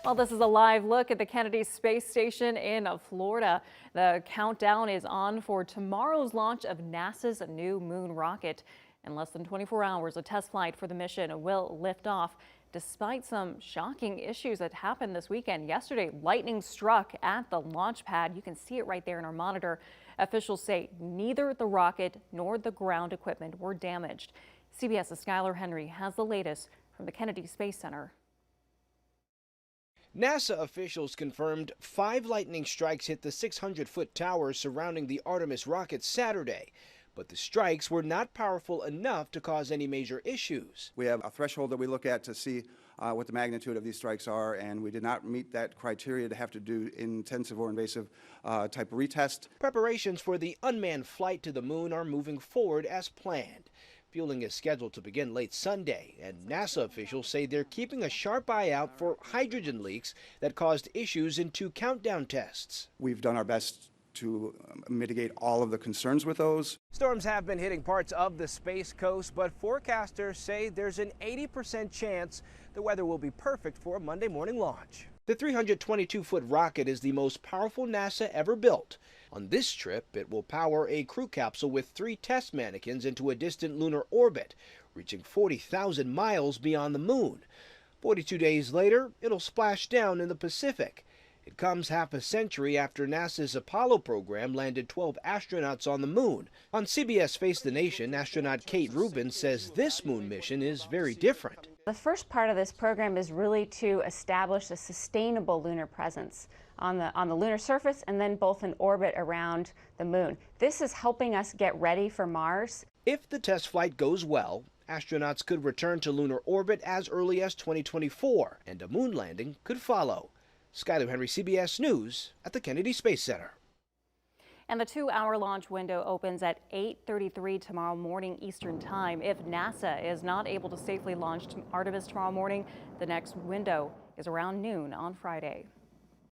Well, this is a live look at the Kennedy Space Station in Florida. The countdown is on for tomorrow's launch of NASA's new moon rocket. In less than 24 hours, a test flight for the mission will lift off. Despite some shocking issues that happened this weekend, yesterday lightning struck at the launch pad. You can see it right there in our monitor. Officials say neither the rocket nor the ground equipment were damaged. CBS's Skylar Henry has the latest from the Kennedy Space Center. NASA officials confirmed 5 lightning strikes hit the 600-foot towers surrounding the Artemis rocket Saturday. But the strikes were not powerful enough to cause any major issues. We have a threshold that we look at to see what the magnitude of these strikes are, and we did not meet that criteria to have to do intensive or invasive type of retest. Preparations for the unmanned flight to the moon are moving forward as planned. Fueling is scheduled to begin late Sunday, and NASA officials say they're keeping a sharp eye out for hydrogen leaks that caused issues in 2 countdown tests. We've done our best to mitigate all of the concerns with those. Storms have been hitting parts of the Space Coast, but forecasters say there's an 80% chance the weather will be perfect for a Monday morning launch. The 322-foot rocket is the most powerful NASA ever built. On this trip, it will power a crew capsule with 3 test mannequins into a distant lunar orbit, reaching 40,000 miles beyond the moon. 42 days later, it'll splash down in the Pacific. It comes half a century after NASA's Apollo program landed 12 astronauts on the moon. On CBS Face the Nation, astronaut Kate Rubin says this moon mission is very different. The first part of this program is really to establish a sustainable lunar presence on the lunar surface and then both in orbit around the moon. This is helping us get ready for Mars. If the test flight goes well, astronauts could return to lunar orbit as early as 2024, and a moon landing could follow. Skylar Henry, CBS News at the Kennedy Space Center. And the 2-hour launch window opens at 8:33 tomorrow morning Eastern Time. If NASA is not able to safely launch Artemis tomorrow morning, the next window is around noon on Friday.